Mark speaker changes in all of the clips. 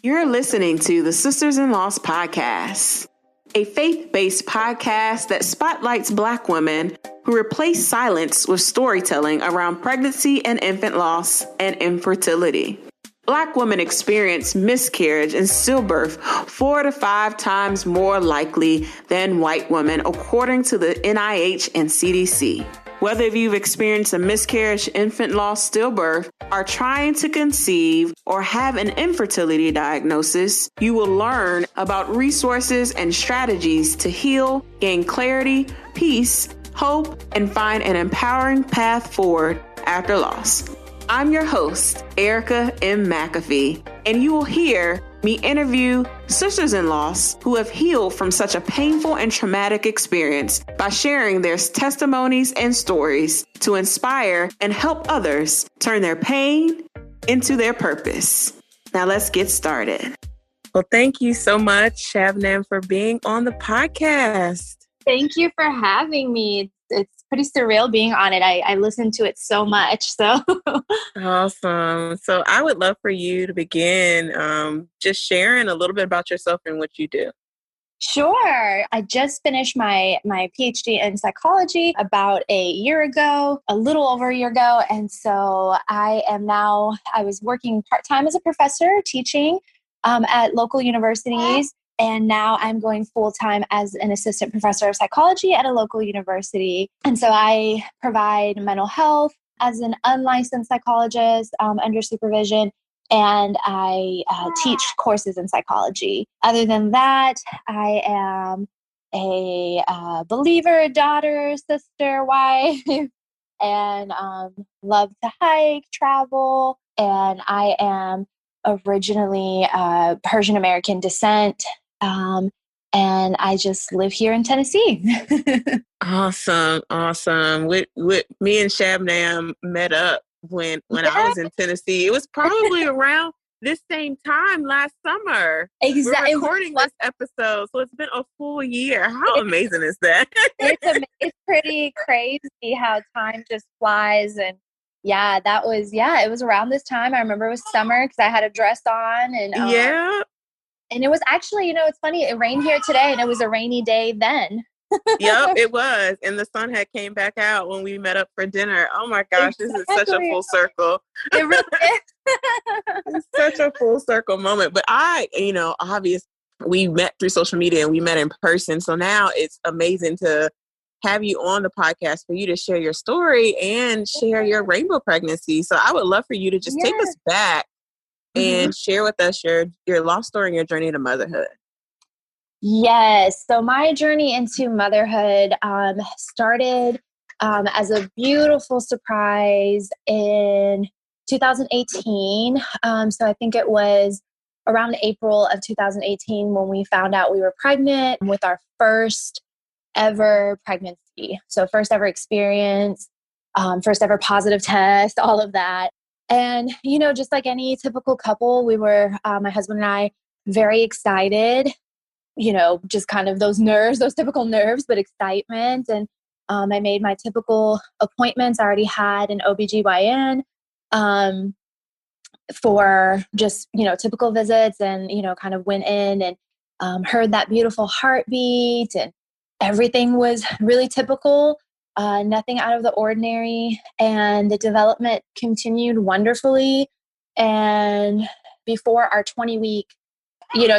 Speaker 1: You're listening to the Sisters in Loss podcast, a faith-based podcast that spotlights Black women who replace silence with storytelling around pregnancy and infant loss and infertility. Black women experience miscarriage and stillbirth 4 to 5 times more likely than white women, according to the NIH and CDC. Whether you've experienced a miscarriage, infant loss, stillbirth, are trying to conceive, or have an infertility diagnosis, you will learn about resources and strategies to heal, gain clarity, peace, hope, and find an empowering path forward after loss. I'm your host, Erica M. McAfee, and you will hear me interview sisters in loss who have healed from such a painful and traumatic experience by sharing their testimonies and stories to inspire and help others turn their pain into their purpose. Now let's get started. Well, thank you so much, Shabnam, for being on the podcast.
Speaker 2: Thank you for having me. It's pretty surreal being on it. I listen to it so much. So
Speaker 1: Awesome. So I would love for you to begin just sharing a little bit about yourself and what you do.
Speaker 2: Sure. I just finished my PhD in psychology about a little over a year ago. And so I was working part-time as a professor teaching at local universities. And now I'm going full-time as an assistant professor of psychology at a local university. And so I provide mental health as an unlicensed psychologist under supervision, and I teach courses in psychology. Other than that, I am a believer, daughter, sister, wife, and love to hike, travel, and I am originally Persian American descent. And I just live here in Tennessee.
Speaker 1: Awesome. With me and Shabnam met up when I was in Tennessee. It was probably around this same time last summer.
Speaker 2: Exactly.
Speaker 1: We're recording this episode, so it's been a full year. How amazing is that?
Speaker 2: It's pretty crazy how time just flies. And it was around this time. I remember it was summer because I had a dress on, and and it was actually, it's funny, it rained here today and it was a rainy day then.
Speaker 1: Yep, it was. And the sun had came back out when we met up for dinner. Oh my gosh, This is such a full circle.
Speaker 2: It really is.
Speaker 1: It's such a full circle moment. But obviously we met through social media and we met in person. So now it's amazing to have you on the podcast for you to share your story and share your rainbow pregnancy. So I would love for you to just take us back and share with us your lost story and your journey to motherhood.
Speaker 2: Yes. So my journey into motherhood started as a beautiful surprise in 2018. So I think it was around April of 2018 when we found out we were pregnant with our first ever pregnancy. So first ever experience, first ever positive test, all of that. And, just like any typical couple, we were, my husband and I, very excited, just kind of those typical nerves, but excitement. And I made my typical appointments. I already had an OBGYN for just, typical visits, and, kind of went in and heard that beautiful heartbeat, and everything was really typical. Nothing out of the ordinary, and the development continued wonderfully. And before our 20-week,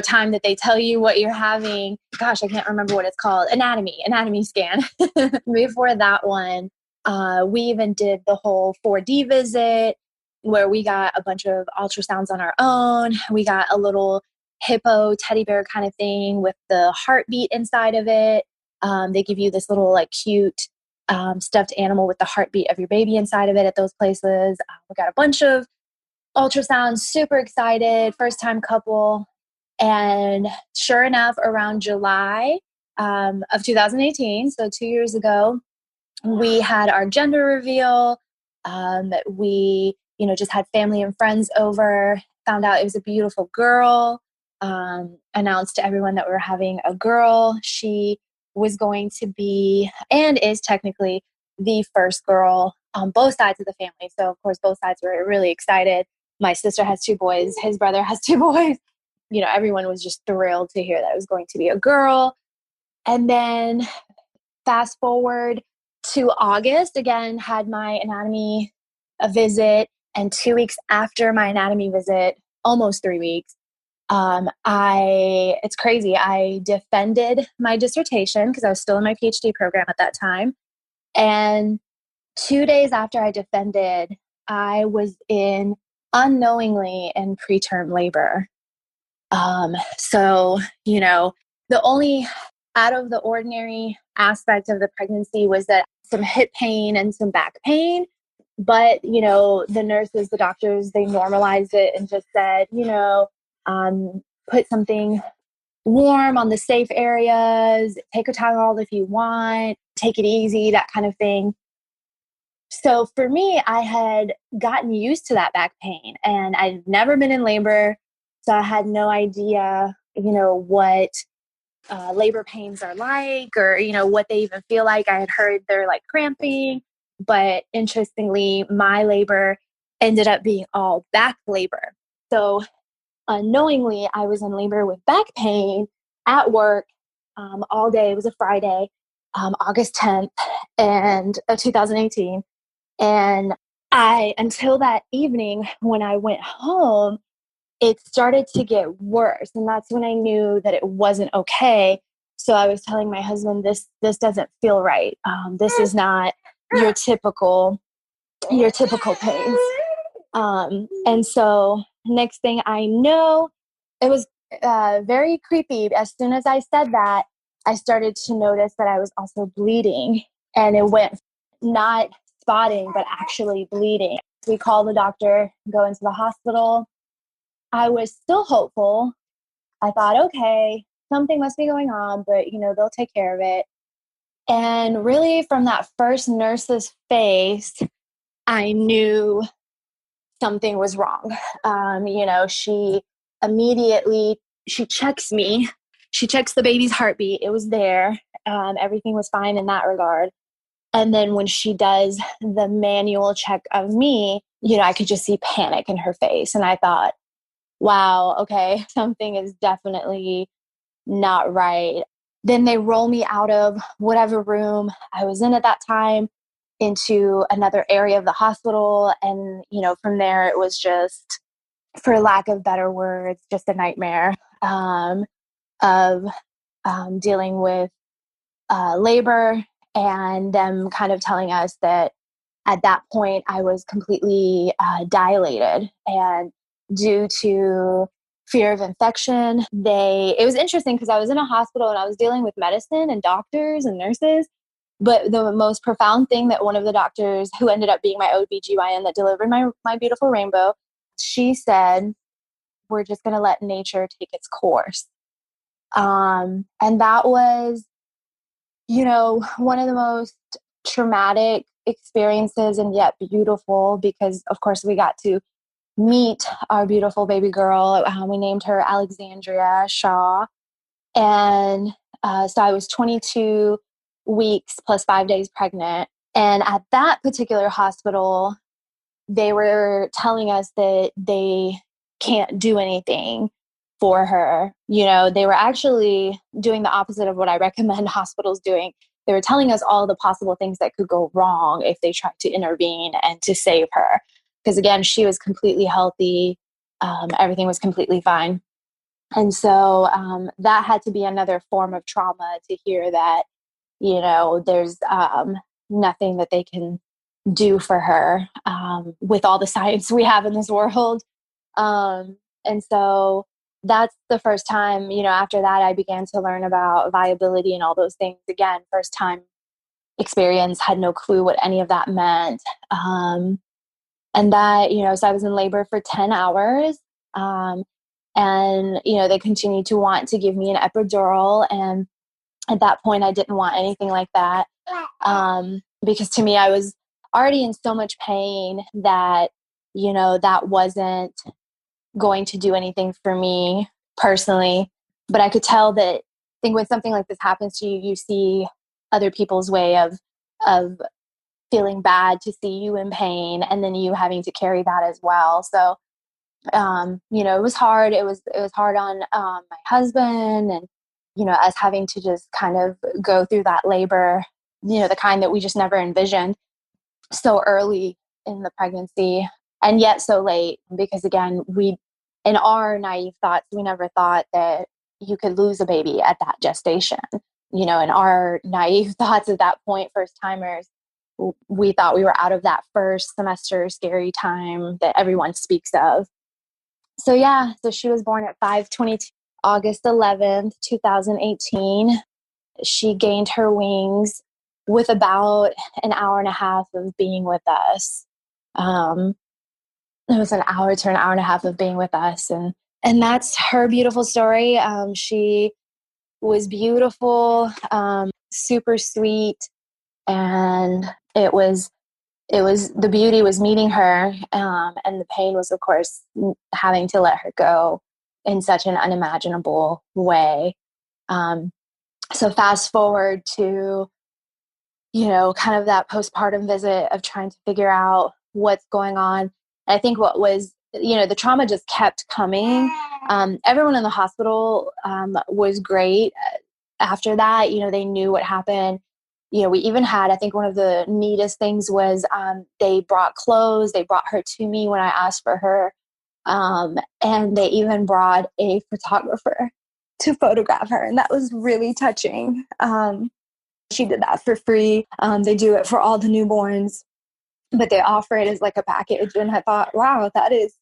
Speaker 2: time that they tell you what you're having, gosh, I can't remember what it's called, anatomy scan. Before that one, we even did the whole 4D visit where we got a bunch of ultrasounds on our own. We got a little hippo teddy bear kind of thing with the heartbeat inside of it. They give you this little cute stuffed animal with the heartbeat of your baby inside of it at those places. We got a bunch of ultrasounds, super excited, first time couple. And sure enough, around July of 2018, so 2 years ago, we had our gender reveal. We, just had family and friends over, found out it was a beautiful girl, announced to everyone that we were having a girl. She was going to be, and is technically, the first girl on both sides of the family. So, of course, both sides were really excited. My sister has 2 boys. His brother has 2 boys. everyone was just thrilled to hear that it was going to be a girl. And then fast forward to August, again, had my anatomy visit. And 2 weeks after my anatomy visit, almost 3 weeks, it's crazy. I defended my dissertation because I was still in my PhD program at that time. And 2 days after I defended, I was unknowingly in preterm labor. So, the only out of the ordinary aspect of the pregnancy was that some hip pain and some back pain. But, the nurses, the doctors, they normalized it and just said, put something warm on the safe areas, take a Tylenol if you want, take it easy, that kind of thing. So for me, I had gotten used to that back pain and I'd never been in labor. So I had no idea, what labor pains are like or, what they even feel like. I had heard they're like cramping, but interestingly, my labor ended up being all back labor. So unknowingly, I was in labor with back pain at work all day. It was a Friday, August 10th, and 2018. And until that evening, when I went home, it started to get worse. And that's when I knew that it wasn't okay. So I was telling my husband, this doesn't feel right. This is not your typical pains. And so next thing I know, it was very creepy. As soon as I said that, I started to notice that I was also bleeding, and it went not spotting, but actually bleeding. We called the doctor, go into the hospital. I was still hopeful. I thought, okay, something must be going on, but they'll take care of it. And really from that first nurse's face, I knew something was wrong. She immediately, she checks me. She checks the baby's heartbeat. It was there. Everything was fine in that regard. And then when she does the manual check of me, I could just see panic in her face. And I thought, wow, okay, something is definitely not right. Then they roll me out of whatever room I was in at that time into another area of the hospital. And, from there, it was just, for lack of better words, just a nightmare of dealing with labor and them kind of telling us that at that point I was completely dilated, and due to fear of infection, it was interesting because I was in a hospital and I was dealing with medicine and doctors and nurses. But the most profound thing that one of the doctors, who ended up being my OBGYN that delivered my beautiful rainbow, she said, we're just going to let nature take its course. And that was, one of the most traumatic experiences and yet beautiful, because of course we got to meet our beautiful baby girl. We named her Alexandria Shah. And so I was 22 weeks plus 5 days pregnant. And at that particular hospital, they were telling us that they can't do anything for her. They were actually doing the opposite of what I recommend hospitals doing. They were telling us all the possible things that could go wrong if they tried to intervene and to save her. Because again, she was completely healthy. Everything was completely fine. And so that had to be another form of trauma to hear that, there's nothing that they can do for her with all the science we have in this world. And so that's the first time, after that, I began to learn about viability and all those things. Again, first time experience, had no clue what any of that meant. And that, so I was in labor for 10 hours. And, they continued to want to give me an epidural. And at that point, I didn't want anything like that. Because to me, I was already in so much pain that, that wasn't going to do anything for me personally. But I could tell that, I think when something like this happens to you, you see other people's way of feeling bad to see you in pain, and then you having to carry that as well. So It was hard. It was hard on my husband, and us having to just kind of go through that labor, the kind that we just never envisioned, so early in the pregnancy and yet so late, because again, in our naive thoughts, we never thought that you could lose a baby at that gestation. In our naive thoughts at that point, first timers, we thought we were out of that first semester scary time that everyone speaks of. So yeah, so she was born at 5:22, August 11th, 2018. She gained her wings with about an hour and a half of being with us. It was an hour to an hour and a half of being with us. And that's her beautiful story. She was beautiful, super sweet. And the beauty was meeting her. And the pain was, of course, having to let her go in such an unimaginable way. So fast forward to, kind of that postpartum visit of trying to figure out what's going on. I think what was, the trauma just kept coming. Everyone in the hospital was great after that. They knew what happened. We even had, I think one of the neatest things was they brought clothes. They brought her to me when I asked for her. And they even brought a photographer to photograph her. And that was really touching. She did that for free. They do it for all the newborns, but they offer it as like a package. And I thought, wow, that is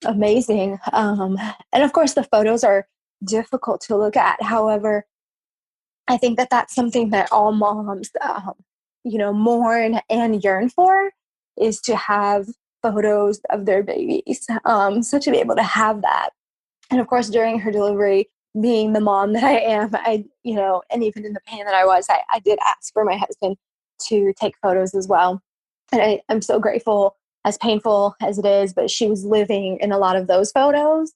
Speaker 2: amazing. And of course, the photos are difficult to look at. However, I think that that's something that all moms, mourn and yearn for, is to have photos of their babies. So to be able to have that. And of course, during her delivery, being the mom that I am, and even in the pain that I was, I did ask for my husband to take photos as well. And I'm so grateful, as painful as it is, but she was living in a lot of those photos.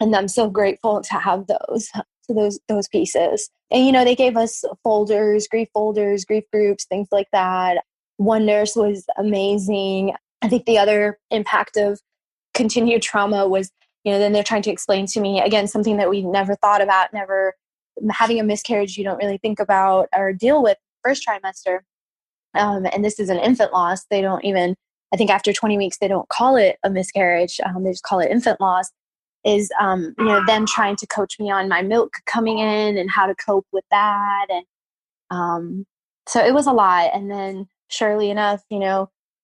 Speaker 2: And I'm so grateful to have those pieces. And, they gave us folders, grief groups, things like that. One nurse was amazing. I think the other impact of continued trauma was, then they're trying to explain to me, again, something that we never thought about, never having a miscarriage, you don't really think about or deal with first trimester. And this is an infant loss. They don't even, I think after 20 weeks, they don't call it a miscarriage. They just call it infant loss. Is, them trying to coach me on my milk coming in and how to cope with that. And so it was a lot. And then surely enough,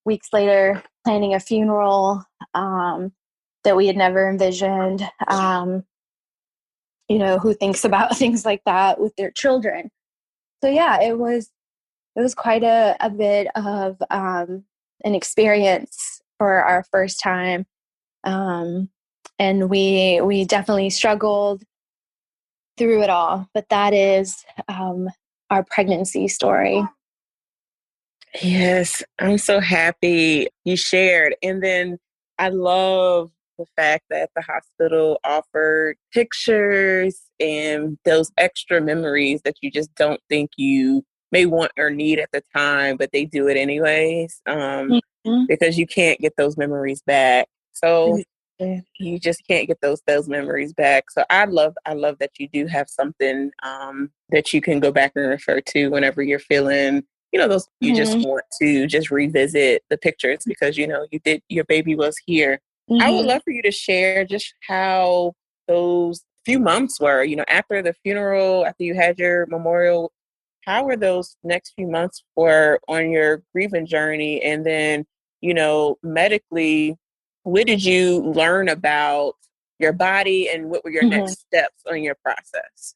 Speaker 2: weeks later, planning a funeral that we had never envisioned. Who thinks about things like that with their children? So yeah, it was quite a bit of an experience for our first time. And we definitely struggled through it all, but that is our pregnancy story.
Speaker 1: Yes, I'm so happy you shared. And then I love the fact that the hospital offered pictures and those extra memories that you just don't think you may want or need at the time, but they do it anyways, because you can't get those memories back. So you just can't get those memories back. So I love that you do have something that you can go back and refer to whenever you're feeling, those you just want to just revisit the pictures because your baby was here. I would love for you to share just how those few months were, after the funeral, after you had your memorial. How were those next few months for on your grieving journey? And then, medically, what did you learn about your body and what were your next steps on your process?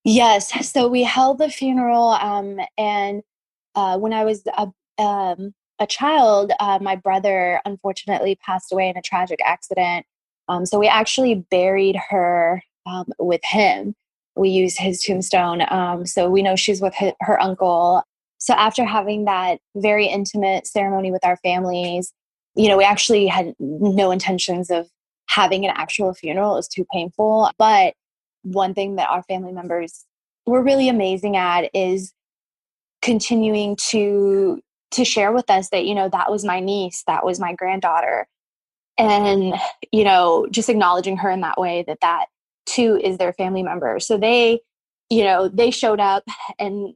Speaker 2: Yes. So we held the funeral. And when I was a child, my brother unfortunately passed away in a tragic accident. So we actually buried her with him. We used his tombstone. So we know she's with her uncle. So after having that very intimate ceremony with our families, we actually had no intentions of having an actual funeral. It was too painful. But one thing that our family members were really amazing at is continuing to share with us that, that was my niece, that was my granddaughter. And, just acknowledging her in that way, that too is their family member. So they showed up and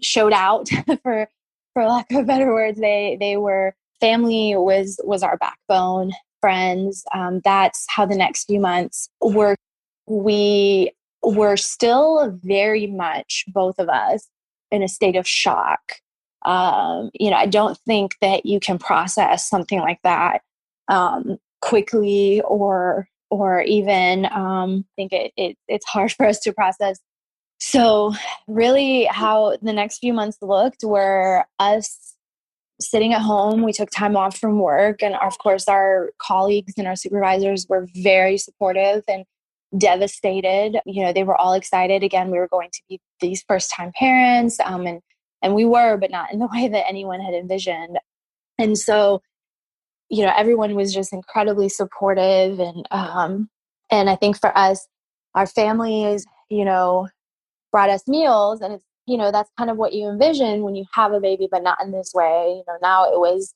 Speaker 2: showed out for lack of better words. They were family, was our backbone, friends. That's how the next few months were. We were still very much, both of us, in a state of shock. I don't think that you can process something like that quickly, or even I think it's hard for us to process. So really how the next few months looked were us sitting at home. We took time off from work, and of course our colleagues and our supervisors were very supportive and devastated. They were all excited. Again, we were going to be these first-time parents, and we were, but not in the way that anyone had envisioned. And so, everyone was just incredibly supportive, and I think for us, our families, brought us meals, and it's, that's kind of what you envision when you have a baby, but not in this way. Now it was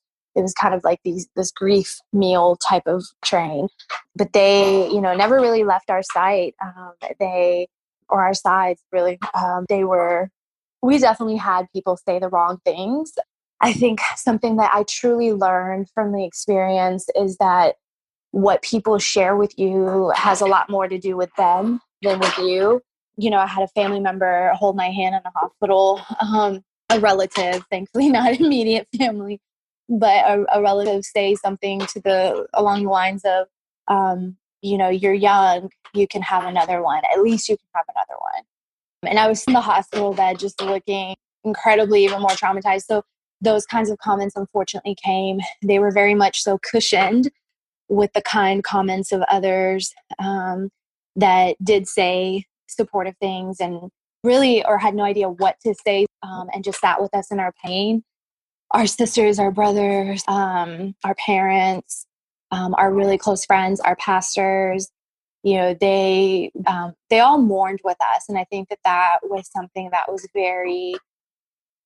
Speaker 2: kind of like this grief meal type of train, but they, never really left our sight. Or our sides really, we definitely had people say the wrong things. I think something that I truly learned from the experience is that what people share with you has a lot more to do with them than with you. I had a family member hold my hand in the hospital, a relative, thankfully not immediate family, but a relative say something along the lines of, you're young, you can have another one. At least you can have another one. And I was in the hospital bed just looking incredibly even more traumatized. So those kinds of comments unfortunately came. They were very much so cushioned with the kind comments of others that did say supportive things and really, or had no idea what to say, and just sat with us in our pain. Our sisters, our brothers, our parents, our really close friends, our pastors, they all mourned with us. And I think that was something that was very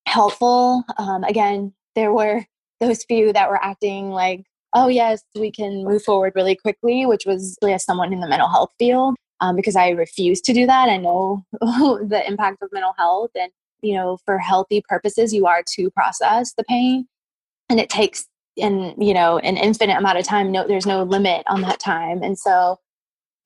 Speaker 2: helpful. Again, there were those few that were acting like, oh yes, we can move forward really quickly, which was really as someone in the mental health field, because I refuse to do that. I know the impact of mental health, and, for healthy purposes, you are to process the pain, and it takes an infinite amount of time. No, there's no limit on that time. And so,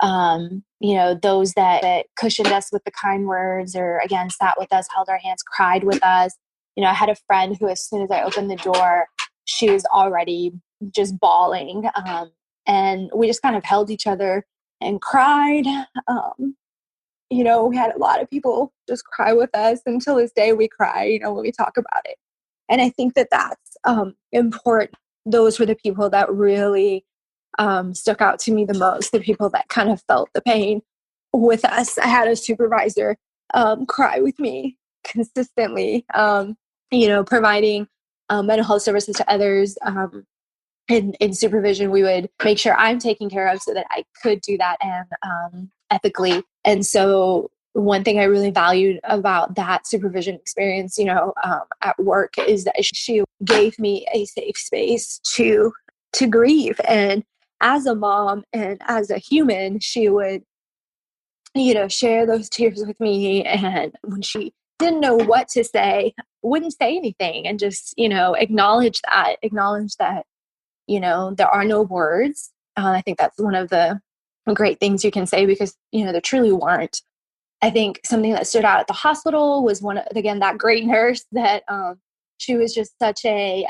Speaker 2: those that cushioned us with the kind words, or again, sat with us, held our hands, cried with us. I had a friend who, as soon as I opened the door, she was already just bawling. And we just kind of held each other and cried. We had a lot of people just cry with us. Until this day, we cry, when we talk about it. And I think that that's important. Those were the people that really stuck out to me the most, the people that kind of felt the pain with us. I had a supervisor cry with me consistently, providing mental health services to others. In supervision, we would make sure I'm taken care of so that I could do that, and ethically. And so one thing I really valued about that supervision experience, at work, is that she gave me a safe space to grieve. And as a mom and as a human, she would, share those tears with me. And when she didn't know what to say, wouldn't say anything, and just, acknowledge that, there are no words. I think that's one of the great things you can say, because, there truly weren't. I think something that stood out at the hospital was again, that great nurse that, she was just such a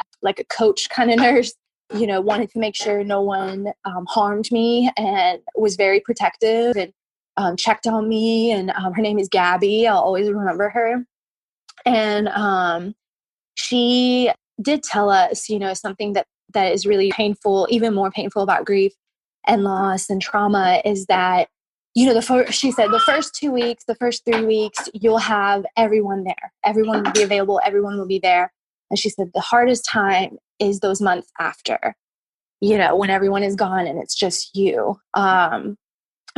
Speaker 2: coach kind of nurse, wanted to make sure no one harmed me, and was very protective, and checked on me. And her name is Gabby. I'll always remember her. And she did tell us, something that is really painful, even more painful about grief and loss and trauma, is that, she said the first 2 weeks, the first 3 weeks, you'll have everyone there. Everyone will be available. Everyone will be there. And she said the hardest time is those months after, when everyone is gone and it's just you. And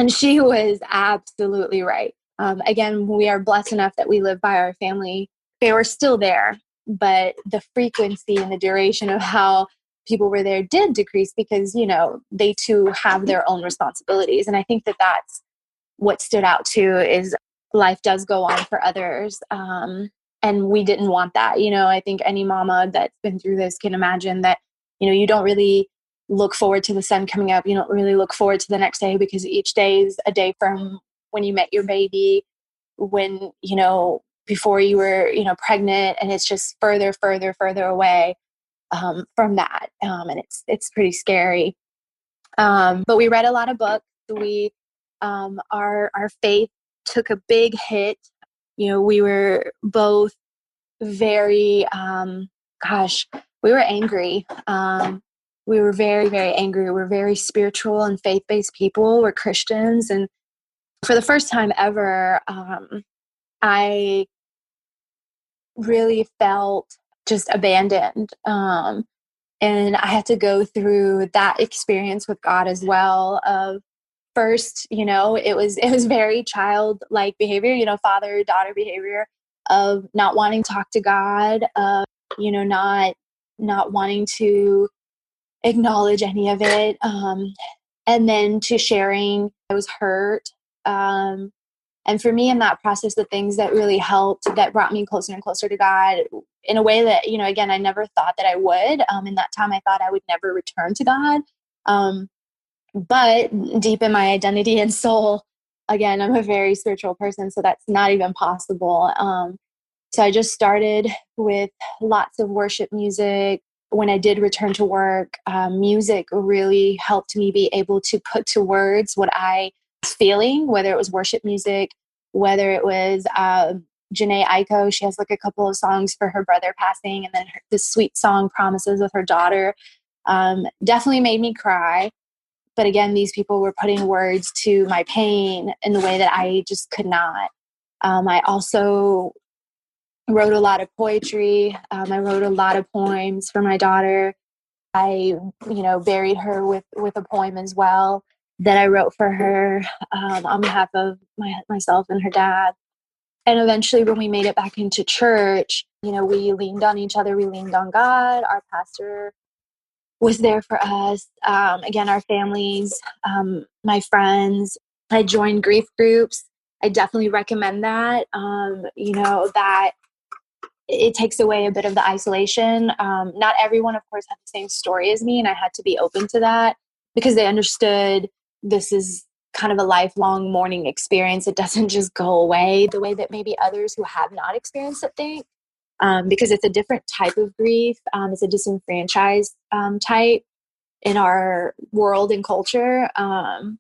Speaker 2: she was absolutely right. Again, we are blessed enough that we live by our family. They were still there, but the frequency and the duration of how people were there did decrease because, they too have their own responsibilities. And I think that that's what stood out too, is life does go on for others. And we didn't want that. I think any mama that's been through this can imagine that, you don't really look forward to the sun coming up. You don't really look forward to the next day, because each day is a day from when you met your baby, when, before you were, pregnant, and it's just further away from that. And it's pretty scary. But we read a lot of books. Our faith took a big hit. We were both very, we were angry. We were very, very angry. We're very spiritual and faith-based people. We're Christians. And for the first time ever, I really felt just abandoned. And I had to go through that experience with God as well. Of first, it was very childlike behavior, father-daughter behavior, of not wanting to talk to God, of, not wanting to acknowledge any of it. And then to sharing, I was hurt. And for me in that process, the things that really helped, that brought me closer and closer to God in a way that, again, I never thought that I would. In that time, I thought I would never return to God. But deep in my identity and soul, again, I'm a very spiritual person, so that's not even possible. So I just started with lots of worship music. When I did return to work, music really helped me be able to put to words what I was feeling, whether it was worship music, whether it was Janae Aiko. She has like a couple of songs for her brother passing, and then this sweet song Promises with her daughter definitely made me cry. But again, these people were putting words to my pain in the way that I just could not. I also wrote a lot of poetry. I wrote a lot of poems for my daughter. I, buried her with a poem as well that I wrote for her on behalf of myself and her dad. And eventually when we made it back into church, we leaned on each other. We leaned on God. Our pastor was there for us. Again, our families, my friends. I joined grief groups. I definitely recommend that. That it takes away a bit of the isolation. Not everyone, of course, had the same story as me, and I had to be open to that because they understood this is kind of a lifelong mourning experience. It doesn't just go away the way that maybe others who have not experienced it think, because it's a different type of grief. It's a disenfranchised type in our world and culture. And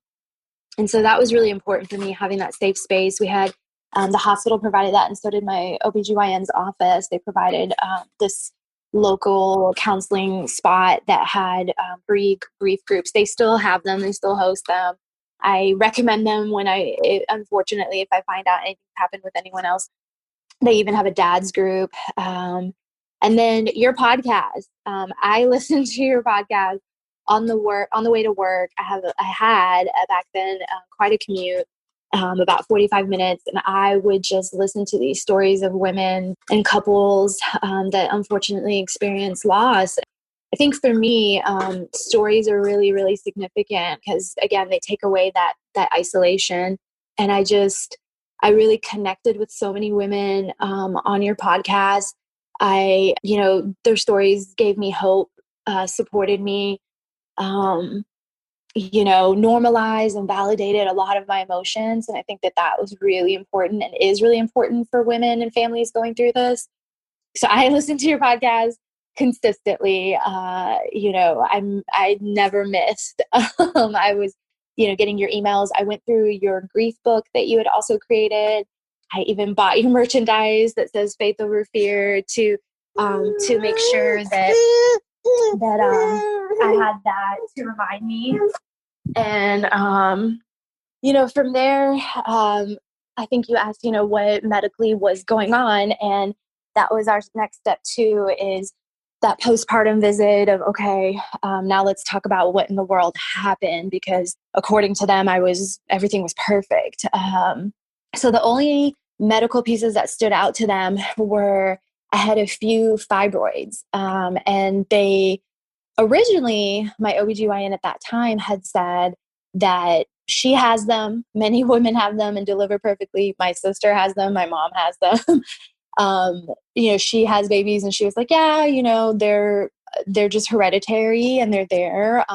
Speaker 2: so that was really important for me, having that safe space. We had the hospital provided that, and so did my OBGYN's office. They provided this local counseling spot that had free grief groups. They still have them. They still host them. I recommend them when unfortunately, if I find out anything happened with anyone else. They even have a dad's group. And then your podcast. I listened to your podcast on the way to work. I had back then quite a commute, about 45 minutes, and I would just listen to these stories of women and couples that unfortunately experience loss. I think for me, stories are really, really significant because, again, they take away that isolation. And I really connected with so many women on your podcast. Their stories gave me hope, supported me, normalized and validated a lot of my emotions. And I think that was really important and is really important for women and families going through this. So I listen to your podcast consistently. I never missed. I was, getting your emails. I went through your grief book that you had also created. I even bought your merchandise that says "Faith Over Fear" to make sure that I had that to remind me. And from there, I think you asked, what medically was going on, and that was our next step too, is that postpartum visit of, okay, now let's talk about what in the world happened, because according to them, everything was perfect. So the only medical pieces that stood out to them were I had a few fibroids, and they originally my OBGYN at that time had said that she has them. Many women have them and deliver perfectly. My sister has them. My mom has them. She has babies, and she was like, yeah, they're just hereditary and they're there.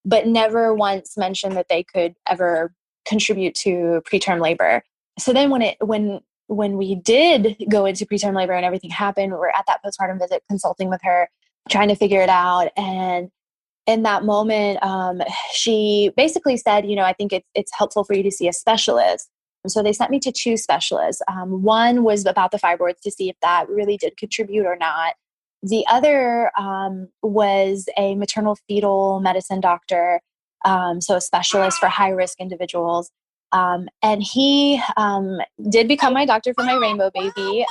Speaker 2: But never once mentioned that they could ever contribute to preterm labor. So then when we did go into preterm labor and everything happened, we're at that postpartum visit consulting with her, trying to figure it out. And in that moment, she basically said, I think it's helpful for you to see a specialist. So they sent me to two specialists. One was about the fibroids to see if that really did contribute or not. The other was a maternal fetal medicine doctor, so a specialist for high-risk individuals. And he did become my doctor for my rainbow baby.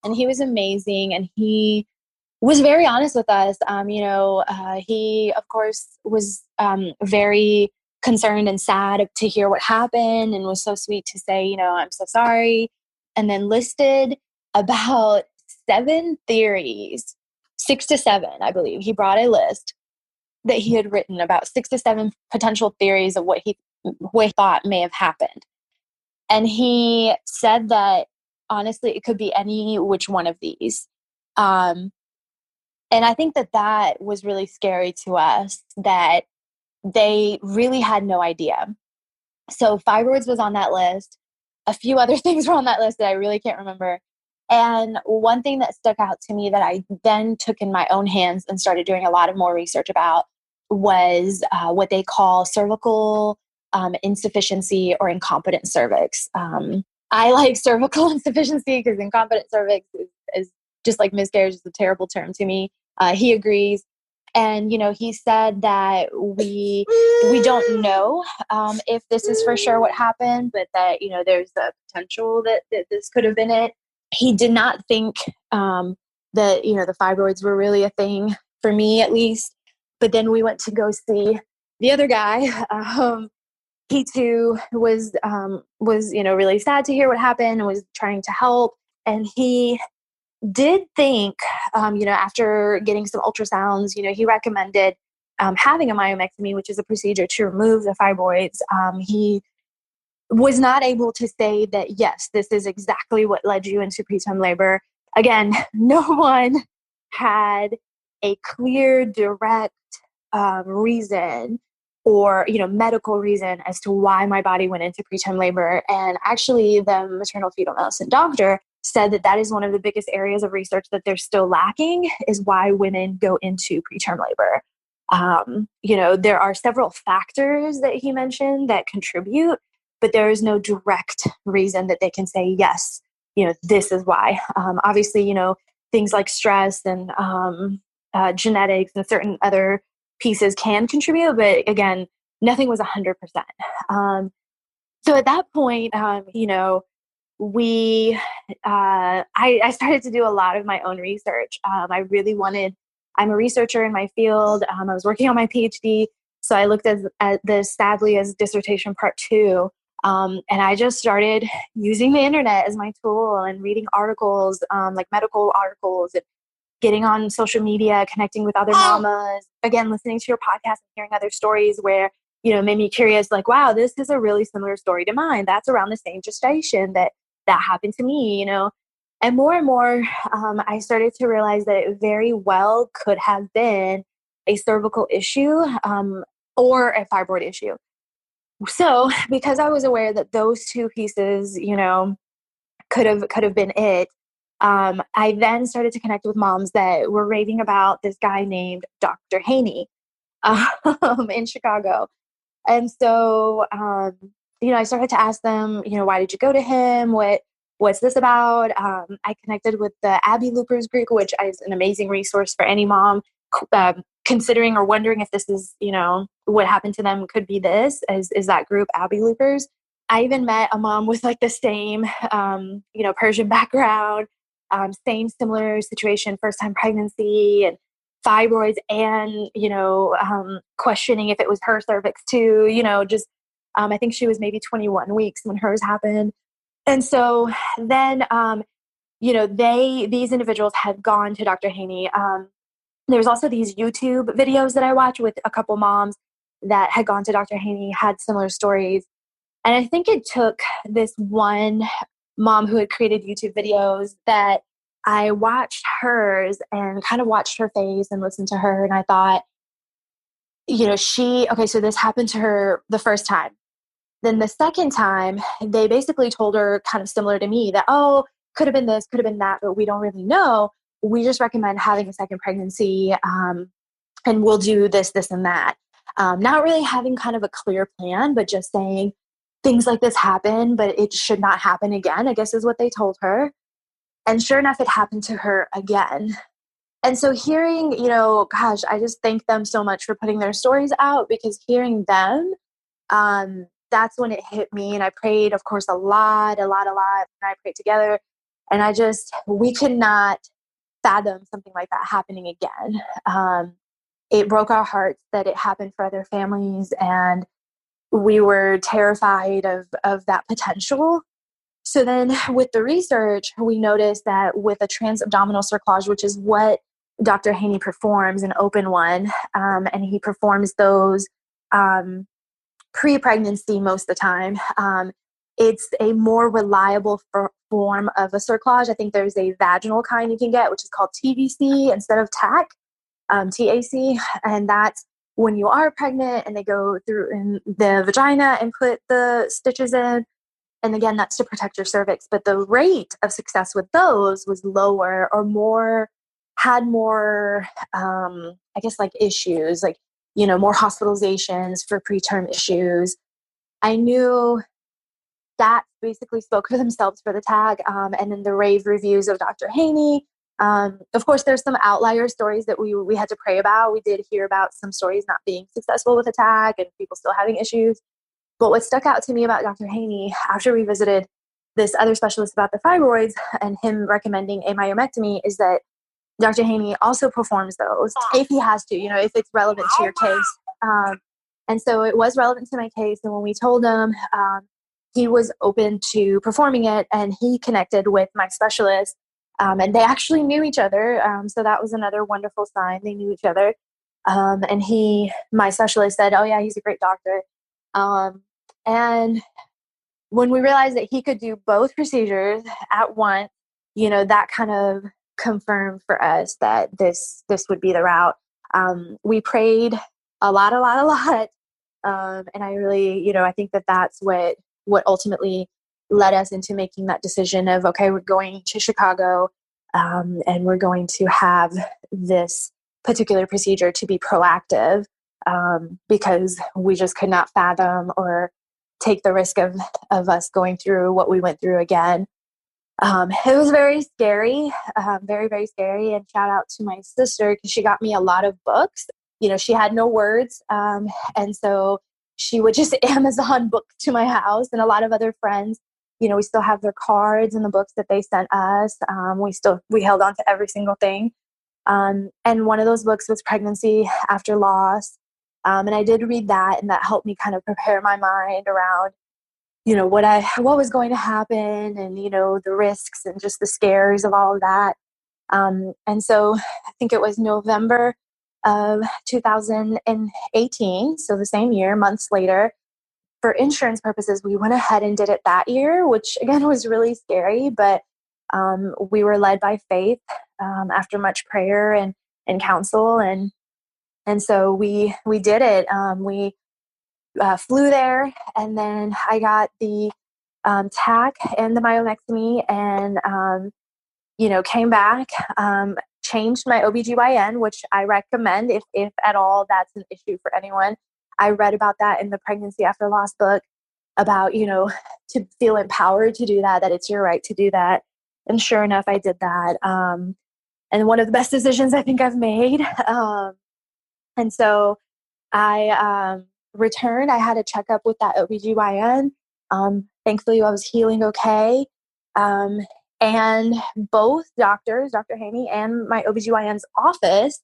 Speaker 2: And he was amazing. And he was very honest with us. He, of course, was very concerned and sad to hear what happened, and was so sweet to say, I'm so sorry. And then listed about 7 theories, 6 to 7, I believe. He brought a list that he had written about 6 to 7 potential theories of what he thought may have happened. And he said that, honestly, it could be any which one of these. And I think that was really scary to us, that they really had no idea. So fibroids was on that list. A few other things were on that list that I really can't remember. And one thing that stuck out to me that I then took in my own hands and started doing a lot of more research about was what they call cervical insufficiency or incompetent cervix. I like cervical insufficiency because incompetent cervix is just like miscarriage is a terrible term to me. He agrees. And, he said that we don't know if this is for sure what happened, but that, there's the potential that this could have been it. He did not think that, the fibroids were really a thing, for me at least. But then we went to go see the other guy. He too was really sad to hear what happened and was trying to help. And he did think, after getting some ultrasounds, he recommended having a myomectomy, which is a procedure to remove the fibroids. He was not able to say that, yes, this is exactly what led you into preterm labor. Again, no one had a clear, direct reason or, medical reason as to why my body went into preterm labor. And actually, the maternal fetal medicine doctor said that is one of the biggest areas of research that they're still lacking, is why women go into preterm labor. There are several factors that he mentioned that contribute, but there is no direct reason that they can say, yes, this is why. Obviously, things like stress and genetics and certain other pieces can contribute, but again, nothing was 100%. So at that point, I started to do a lot of my own research. I'm a researcher in my field. I was working on my PhD. So I looked at this sadly as dissertation part 2. And I just started using the internet as my tool and reading articles, like medical articles, and getting on social media, connecting with other mamas, again, listening to your podcast and hearing other stories where, made me curious, like, wow, this is a really similar story to mine. That's around the same gestation that happened to me, and more, I started to realize that it very well could have been a cervical issue, or a fibroid issue. So because I was aware that those two pieces, could have been it, I then started to connect with moms that were raving about this guy named Dr. Haney in Chicago. And so, I started to ask them, why did you go to him? What's this about? I connected with the Abby Loopers group, which is an amazing resource for any mom considering or wondering if this is, what happened to them could be this, is that group Abby Loopers. I even met a mom with like the same, Persian background, same similar situation, first-time pregnancy and fibroids, and, questioning if it was her cervix too, I think she was maybe 21 weeks when hers happened. And so then, these individuals had gone to Dr. Haney, There's also these YouTube videos that I watch with a couple moms that had gone to Dr. Haney, had similar stories. And I think it took this one mom who had created YouTube videos that I watched hers and kind of watched her face and listened to her. And I thought, okay, so this happened to her the first time. Then the second time, they basically told her kind of similar to me that, oh, could have been this, could have been that, but we don't really know. We just recommend having a second pregnancy, and we'll do this, this, and that. Not really having kind of a clear plan, but just saying things like this happen, but it should not happen again, I guess is what they told her. And sure enough, it happened to her again. And so hearing, gosh, I just thank them so much for putting their stories out, because hearing them, that's when it hit me. And I prayed, of course, a lot. And I prayed together. And we could not fathom something like that happening again. It broke our hearts that it happened for other families. And we were terrified of that potential. So then with the research, we noticed that with a transabdominal cerclage, which is what Dr. Haney performs, an open one, and he performs those pre-pregnancy most of the time. It's a more reliable form of a cerclage. I think there's a vaginal kind you can get, which is called TVC instead of TAC, TAC. And that's when you are pregnant and they go through in the vagina and put the stitches in. And again, that's to protect your cervix. But the rate of success with those was lower or had more, I guess, like issues, like, more hospitalizations for preterm issues. I knew that basically spoke for themselves for the tag. And then the rave reviews of Dr. Haney. Of course, there's some outlier stories that we had to pray about. We did hear about some stories not being successful with a tag and people still having issues. But what stuck out to me about Dr. Haney, after we visited this other specialist about the fibroids and him recommending a myomectomy, is that Dr. Haney also performs those if he has to, if it's relevant to your case. And so it was relevant to my case. And when we told him, he was open to performing it, and he connected with my specialist, and they actually knew each other. So that was another wonderful sign. They knew each other. And my specialist said, oh yeah, he's a great doctor. And when we realized that he could do both procedures at once, that kind of confirmed for us that this would be the route. We prayed a lot. And I really, I think that that's what ultimately led us into making that decision of, okay, we're going to Chicago, and we're going to have this particular procedure to be proactive, because we just could not fathom or take the risk of us going through what we went through again. It was very scary, very, very scary. And shout out to my sister, because she got me a lot of books. She had no words. And so she would just Amazon book to my house, and a lot of other friends, we still have their cards and the books that they sent us. We held on to every single thing. And one of those books was Pregnancy After Loss. And I did read that, and that helped me kind of prepare my mind around, what was going to happen, and, the risks and just the scares of all of that. And so I think it was November of 2018. So the same year, months later, for insurance purposes, we went ahead and did it that year, which again was really scary, but we were led by faith, after much prayer and counsel. And so we did it. We flew there, and then I got the TAC and the myomectomy, and came back, changed my OBGYN, which I recommend if at all that's an issue for anyone. I read about that in the Pregnancy After Loss book about, to feel empowered to do that it's your right to do that. And sure enough, I did that. And one of the best decisions I think I've made. And so I returned. I had a checkup with that OBGYN. Thankfully, I was healing okay. And both doctors, Dr. Haney and my OBGYN's office,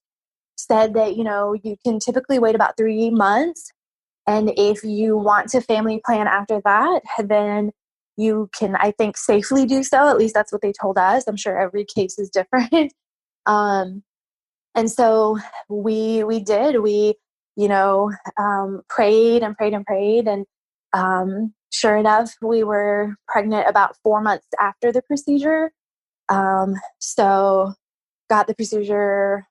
Speaker 2: said that, you can typically wait about 3 months. And if you want to family plan after that, then you can, I think, safely do so. At least that's what they told us. I'm sure every case is different. And so we did, prayed and prayed and prayed. And sure enough, we were pregnant about 4 months after the procedure. So got the procedure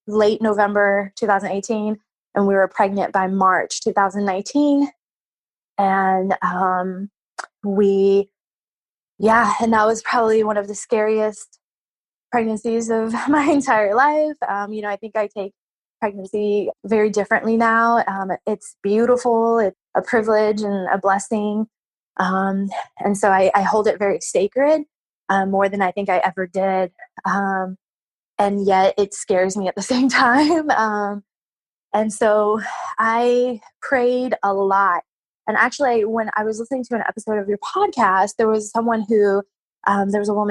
Speaker 2: late November 2018, and we were pregnant by March 2019. And and that was probably one of the scariest pregnancies of my entire life. I think I take pregnancy very differently now. It's beautiful, it's a privilege and a blessing. And so I hold it very sacred, more than I think I ever did. And yet it scares me at the same time. And so I prayed a lot. And actually, when I was listening to an episode of your podcast, there was a woman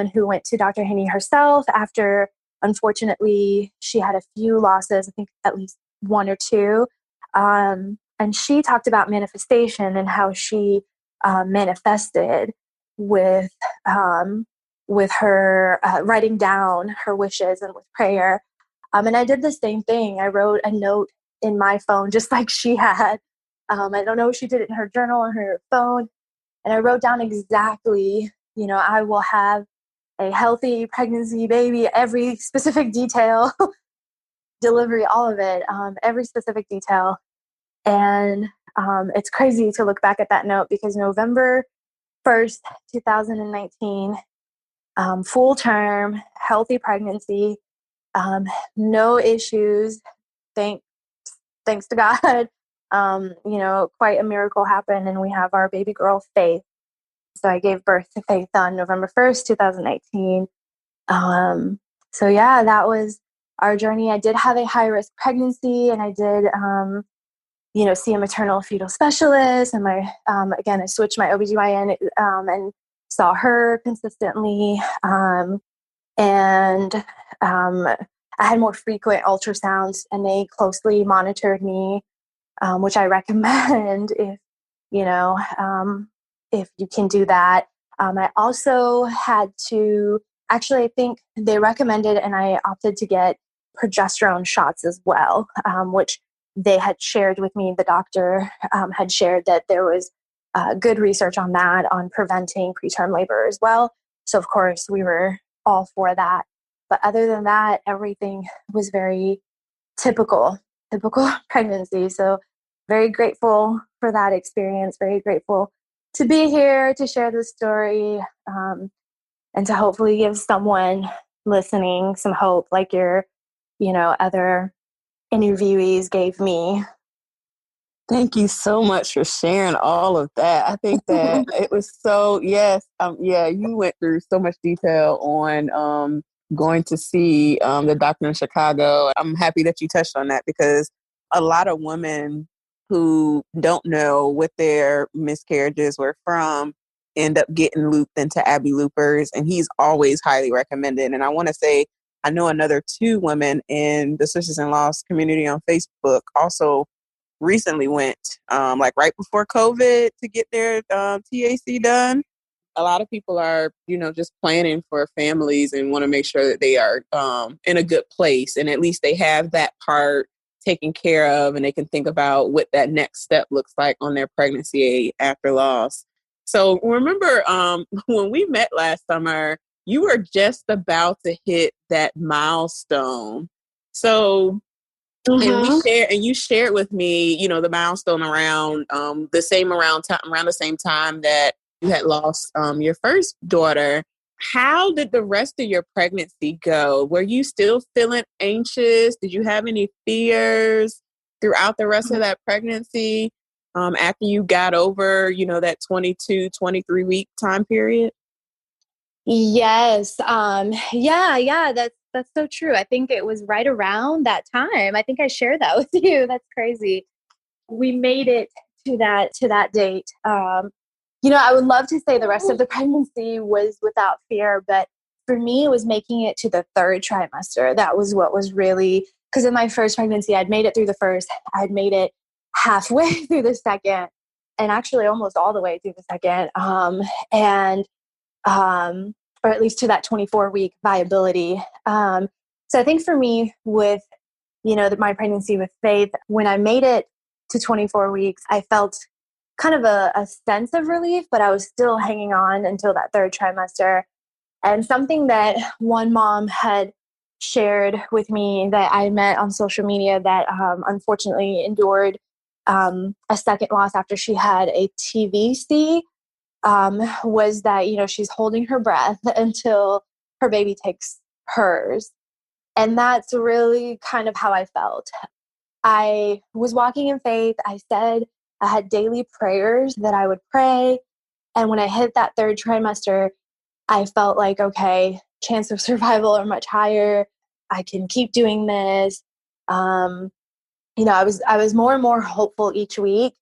Speaker 2: who went to Dr. Haney herself after, unfortunately, she had a few losses, I think at least one or two. And she talked about manifestation and how she manifested with her writing down her wishes and with prayer. And I did the same thing. I wrote a note in my phone, just like she had. I don't know if she did it in her journal or her phone. And I wrote down exactly, I will have a healthy pregnancy, baby, every specific detail, delivery, all of it, every specific detail. And it's crazy to look back at that note because November 1st, 2019, full term, healthy pregnancy, no issues. Thanks to God. Quite a miracle happened, and we have our baby girl, Faith. So I gave birth to Faith on November 1st, 2019. That was our journey. I did have a high-risk pregnancy, and I did, see a maternal fetal specialist. And I switched my OBGYN and saw her consistently. I had more frequent ultrasounds, and they closely monitored me, which I recommend if you can do that. I also had to, I think they recommended, and I opted to get progesterone shots as well, which they had shared with me. The doctor had shared that there was good research on that, on preventing preterm labor as well. So of course we were all for that. But other than that, everything was very typical pregnancy. So very grateful for that experience, very grateful to be here to share this story, and to hopefully give someone listening some hope like your, other interviewees gave me.
Speaker 1: Thank you so much for sharing all of that. I think that it was you went through so much detail on going to see the doctor in Chicago. I'm happy that you touched on that because a lot of women who don't know what their miscarriages were from end up getting looped into Abby Loopers, and he's always highly recommended. And I want to say, I know another 2 women in the Sisters-in-Laws community on Facebook also recently went, right before COVID, to get their TAC done. A lot of people are, just planning for families and want to make sure that they are in a good place, and at least they have that part taken care of, and they can think about what that next step looks like on their pregnancy after loss. So remember when we met last summer, you were just about to hit that milestone. So and you shared with me, the milestone around around the same time that you had lost your first daughter. How did the rest of your pregnancy go? Were you still feeling anxious? Did you have any fears throughout the rest of that pregnancy after you got over, that 22, 23 week time period?
Speaker 2: Yes. That's so true. I think it was right around that time. I think I shared that with you. That's crazy. We made it to that date. I would love to say the rest of the pregnancy was without fear, but for me, it was making it to the 3rd trimester. That was what was really, because in my first pregnancy, I'd made it through the first, I'd made it halfway through the second, and actually almost all the way through the second. Or at least to that 24-week viability. So I think for me with, my pregnancy with Faith, when I made it to 24 weeks, I felt kind of a sense of relief, but I was still hanging on until that third trimester. And something that one mom had shared with me that I met on social media that unfortunately endured a second loss after she had a TVC was that, she's holding her breath until her baby takes hers. And that's really kind of how I felt. I was walking in faith. I said I had daily prayers that I would pray. And when I hit that third trimester, I felt like, okay, chance of survival are much higher. I can keep doing this. I was more and more hopeful each week.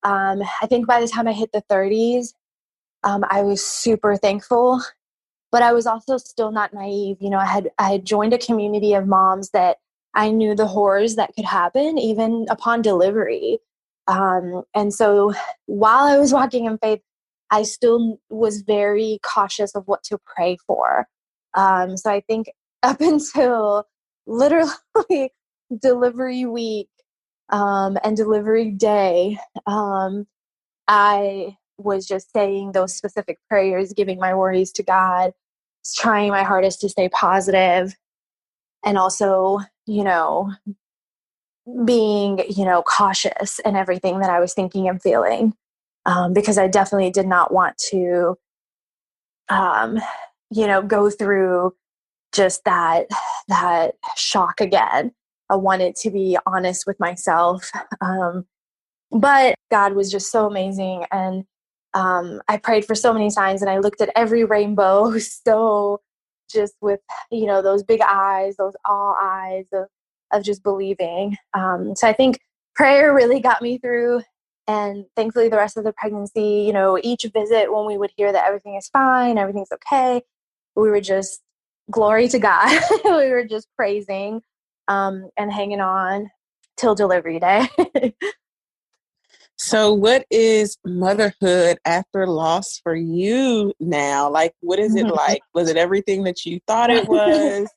Speaker 2: I think by the time I hit the 30s, I was super thankful, but I was also still not naive. I had joined a community of moms that I knew the horrors that could happen even upon delivery. And so while I was walking in faith, I still was very cautious of what to pray for. So I think up until literally delivery week and delivery day, I was just saying those specific prayers, giving my worries to God, trying my hardest to stay positive, and also, being, cautious in everything that I was thinking and feeling, because I definitely did not want to, go through just that shock again. I wanted to be honest with myself. But God was just so amazing. And I prayed for so many signs, and I looked at every rainbow so just with, those big eyes, those all eyes of just believing. So I think prayer really got me through. And thankfully, the rest of the pregnancy, each visit when we would hear that everything is fine, everything's okay, we were just, glory to God. We were just praising and hanging on till delivery day.
Speaker 1: So what is motherhood after loss for you now? Like, what is it like? Was it everything that you thought it was?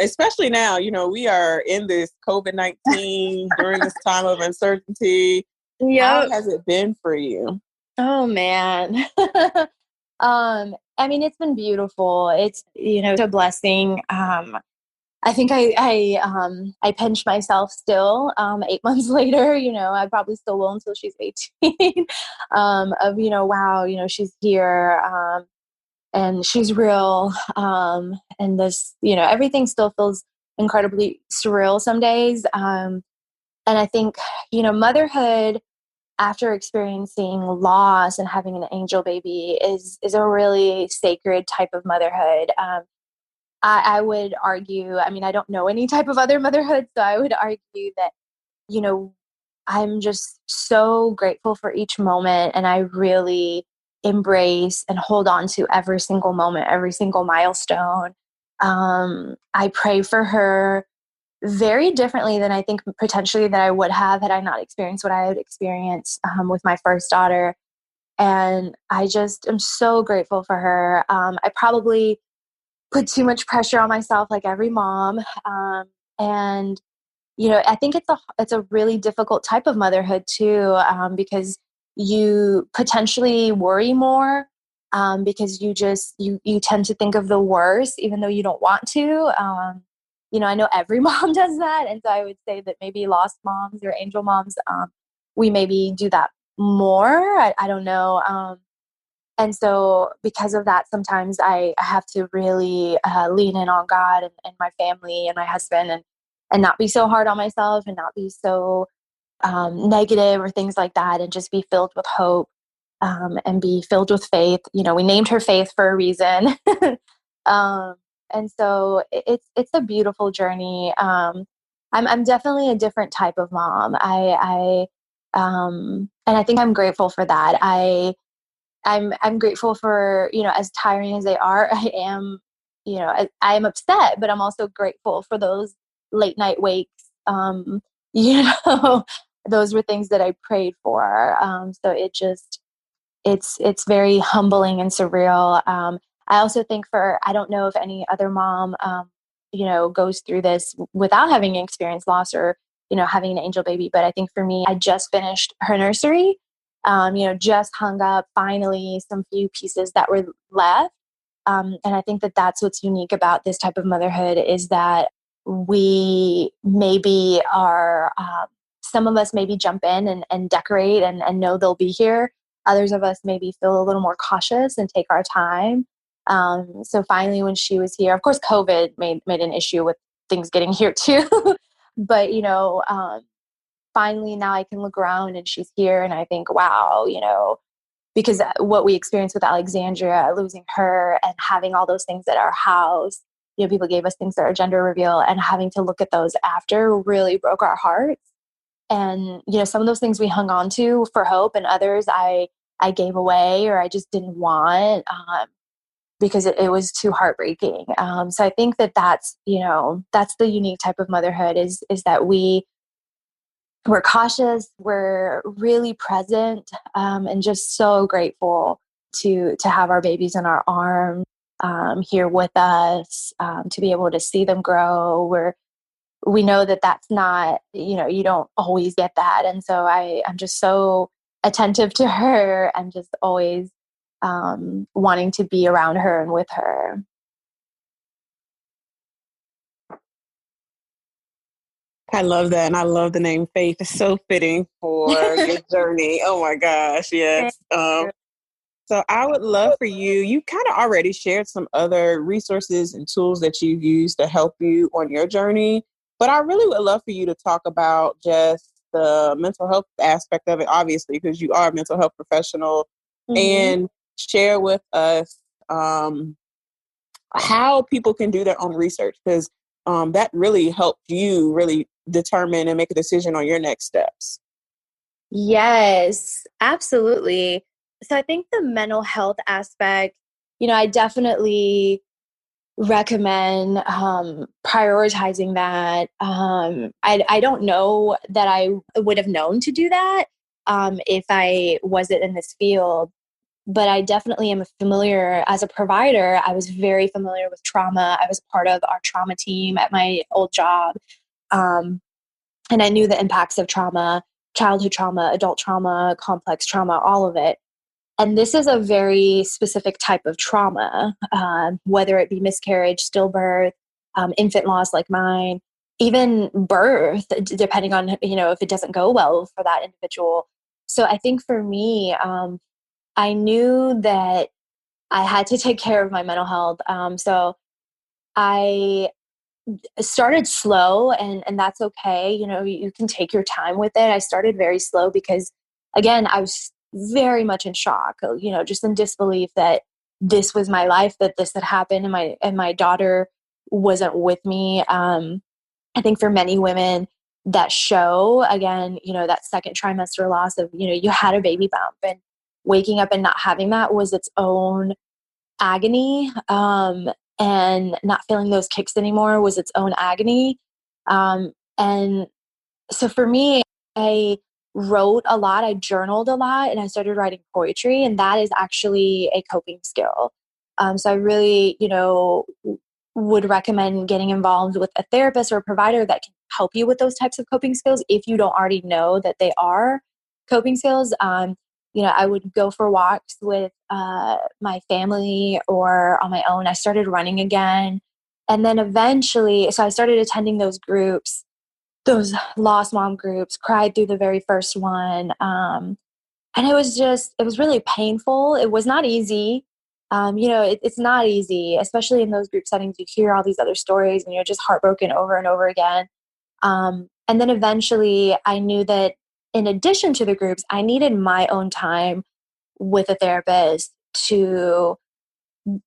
Speaker 1: Especially now, we are in this COVID-19 during this time of uncertainty.
Speaker 2: Yep.
Speaker 1: How has it been for you?
Speaker 2: Oh man. It's been beautiful. It's, a blessing. I think I pinch myself still, 8 months later, I probably still will until she's 18, wow, she's here, and she's real. And this, everything still feels incredibly surreal some days. And I think, motherhood after experiencing loss and having an angel baby is a really sacred type of motherhood. I would argue, I don't know any type of other motherhood, so I would argue that, I'm just so grateful for each moment, and I really embrace and hold on to every single moment, every single milestone. I pray for her very differently than I think potentially that I would have had I not experienced what I had experienced with my first daughter. And I just am so grateful for her. I probably put too much pressure on myself, like every mom. And I think it's a really difficult type of motherhood too, because you potentially worry more, because you tend to think of the worst, even though you don't want to. I know every mom does that, and so I would say that maybe lost moms or angel moms, we maybe do that more. I don't know. And so because of that, sometimes I have to really lean in on God and my family and my husband, and not be so hard on myself, and not be so negative or things like that, and just be filled with hope, and be filled with faith. We named her Faith for a reason. And so it's a beautiful journey. I'm definitely a different type of mom. And I think I'm grateful for that. I'm grateful for, as tiring as they are, I am, I am upset, but I'm also grateful for those late night wakes. You know, those were things that I prayed for. So it's very humbling and surreal. I also think I don't know if any other mom, goes through this without having experienced loss or, having an angel baby. But I think for me, I just finished her nursery, just hung up finally some few pieces that were left. And I think that that's what's unique about this type of motherhood is that we maybe are, some of us maybe jump in and decorate and know they'll be here. Others of us maybe feel a little more cautious and take our time. So finally, when she was here, of course, COVID made an issue with things getting here too. But, finally now I can look around and she's here and I think, wow, because what we experienced with Alexandria, losing her and having all those things at our house, people gave us things at our gender reveal and having to look at those after really broke our hearts. And, some of those things we hung on to for hope and others I gave away or I just didn't want because it was too heartbreaking. So I think that's the unique type of motherhood is that we're cautious, we're really present, and just so grateful to have our babies in our arms here with us, to be able to see them grow. We know that that's not, you don't always get that. And so I'm just so attentive to her and just always wanting to be around her and with her.
Speaker 1: I love that. And I love the name Faith. It's so fitting for your journey. Oh my gosh. Yes. So I would love for you kind of already shared some other resources and tools that you've used to help you on your journey. But I really would love for you to talk about just the mental health aspect of it, obviously, because you are a mental health professional, and share with us how people can do their own research, because that really helped you really determine and make a decision on your next steps.
Speaker 2: Yes, absolutely. So I think the mental health aspect, I definitely recommend prioritizing that. I don't know that I would have known to do that if I wasn't in this field, but I definitely am familiar as a provider. I was very familiar with trauma. I was part of our trauma team at my old job. And I knew the impacts of trauma, childhood trauma, adult trauma, complex trauma, all of it. And this is a very specific type of trauma, whether it be miscarriage, stillbirth, infant loss like mine, even birth, depending on, if it doesn't go well for that individual. So I think for me, I knew that I had to take care of my mental health. So I started slow and that's okay. You can take your time with it. I started very slow because again, I was very much in shock, just in disbelief that this was my life, that this had happened and my daughter wasn't with me. I think for many women that show again, that second trimester loss of, you had a baby bump and waking up and not having that was its own agony. And not feeling those kicks anymore was its own agony. And so for me, I wrote a lot, I journaled a lot, and I started writing poetry, and that is actually a coping skill. So I really, would recommend getting involved with a therapist or a provider that can help you with those types of coping skills if you don't already know that they are coping skills. I would go for walks with my family or on my own. I started running again. And then eventually, so I started attending those groups, those lost mom groups, cried through the very first one. And it was really painful. It was not easy. It's not easy, especially in those group settings. You hear all these other stories and you're just heartbroken over and over again. And then eventually I knew that in addition to the groups, I needed my own time with a therapist to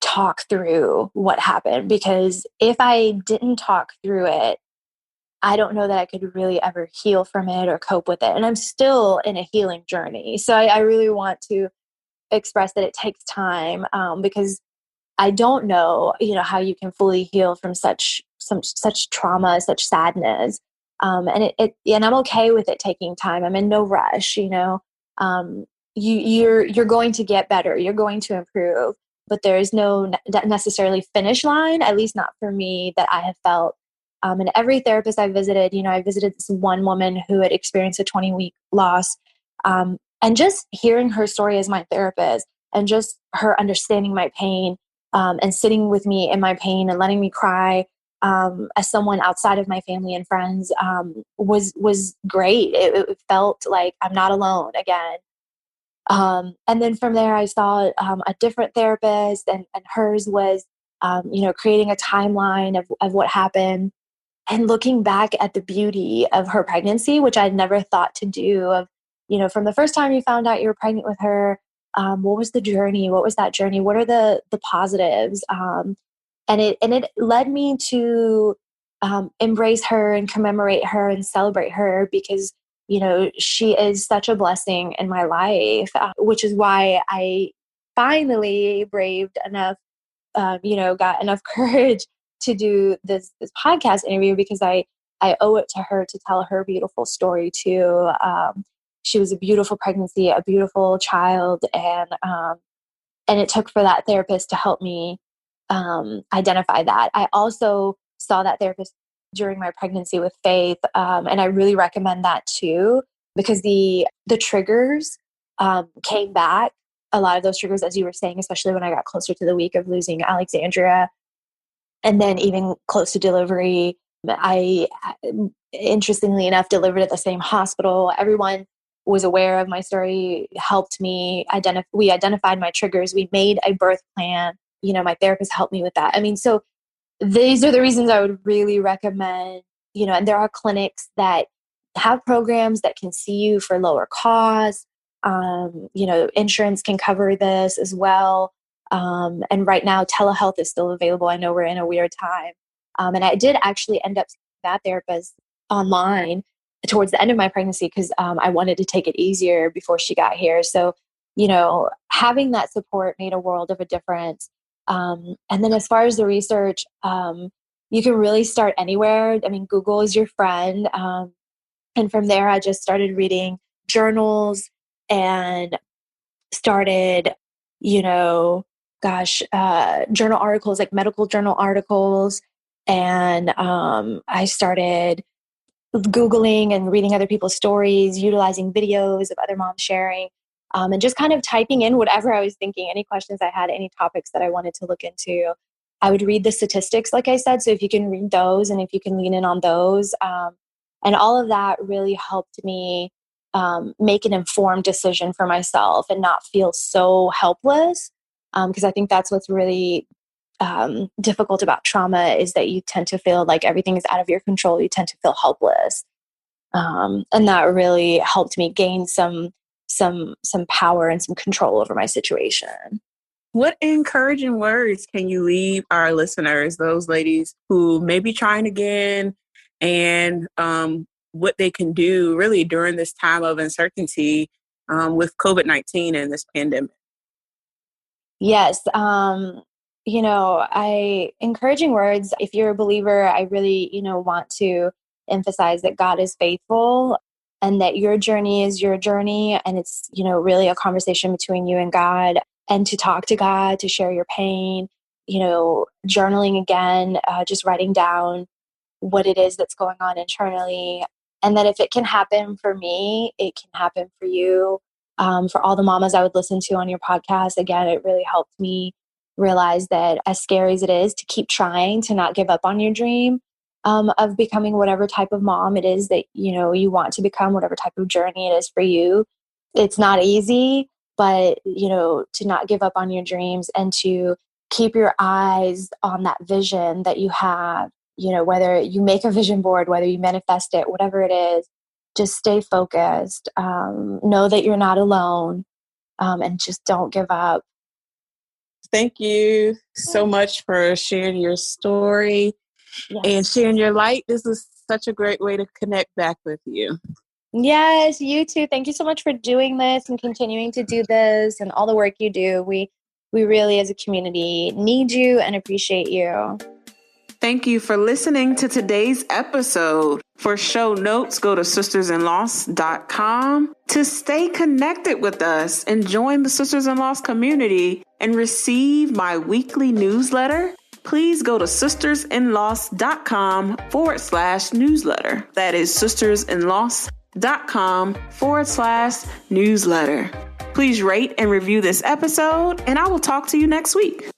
Speaker 2: talk through what happened. Because if I didn't talk through it, I don't know that I could really ever heal from it or cope with it. And I'm still in a healing journey. So I really want to express that it takes time because I don't know, how you can fully heal from such trauma, such sadness. And I'm okay with it taking time. I'm in no rush, you're going to get better. You're going to improve. but there is no necessarily finish line, at least not for me, that I have felt. And every therapist I visited, I visited this one woman who had experienced a 20-week loss. And just hearing her story as my therapist and just her understanding my pain and sitting with me in my pain and letting me cry as someone outside of my family and friends was great. It felt like I'm not alone again. And then from there, I saw a different therapist, and hers was, creating a timeline of what happened and looking back at the beauty of her pregnancy, which I'd never thought to do. Of, from the first time you found out you were pregnant with her, what was the journey? What was that journey? What are the positives? And it led me to embrace her and commemorate her and celebrate her, because she is such a blessing in my life, which is why I finally braved enough, got enough courage to do this podcast interview, because I owe it to her to tell her beautiful story too. She was a beautiful pregnancy, a beautiful child, and it took for that therapist to help me identify that. I also saw that therapist during my pregnancy with Faith, and I really recommend that too, because the triggers came back. A lot of those triggers, as you were saying, especially when I got closer to the week of losing Alexandria, and then even close to delivery. I, interestingly enough, delivered at the same hospital. Everyone was aware of my story, helped me we identified my triggers. We made a birth plan. My therapist helped me with that. I mean, so these are the reasons I would really recommend, and there are clinics that have programs that can see you for lower costs. Insurance can cover this as well. And right now, telehealth is still available. I know we're in a weird time. And I did actually end up seeing that therapist online towards the end of my pregnancy, because I wanted to take it easier before she got here. So, having that support made a world of a difference. And then as far as the research, you can really start anywhere. I mean, Google is your friend. And from there, I just started reading journals and started, journal articles, like medical journal articles. And I started Googling and reading other people's stories, utilizing videos of other moms sharing, and just kind of typing in whatever I was thinking, any questions I had, any topics that I wanted to look into. I would read the statistics, like I said. So if you can read those and if you can lean in on those, and all of that really helped me make an informed decision for myself and not feel so helpless. Because I think that's what's really difficult about trauma, is that you tend to feel like everything is out of your control. You tend to feel helpless. And that really helped me gain some power and some control over my situation.
Speaker 1: What encouraging words can you leave our listeners, those ladies who may be trying again, and what they can do really during this time of uncertainty with COVID-19 and this pandemic?
Speaker 2: Yes. Encouraging words, if you're a believer, I really, want to emphasize that God is faithful and that your journey is your journey. And it's, really a conversation between you and God, and to talk to God, to share your pain, journaling again, just writing down what it is that's going on internally. And that if it can happen for me, it can happen for you. For all the mamas I would listen to on your podcast, again, it really helped me realize that, as scary as it is, to keep trying, to not give up on your dream of becoming whatever type of mom it is that, you want to become, whatever type of journey it is for you. It's not easy, but, to not give up on your dreams and to keep your eyes on that vision that you have, whether you make a vision board, whether you manifest it, whatever it is, just stay focused. Know that you're not alone, and just don't give up.
Speaker 1: Thank you so much for sharing your story and sharing your light. This is such a great way to connect back with you.
Speaker 2: Yes, you too. Thank you so much for doing this and continuing to do this and all the work you do. We really, as a community, need you and appreciate you.
Speaker 1: Thank you for listening to today's episode. For show notes, go to sistersinloss.com to stay connected with us and join the Sisters in Loss community and receive my weekly newsletter, please go to sistersinloss.com/newsletter. That is sistersinloss.com/newsletter. Please rate and review this episode, and I will talk to you next week.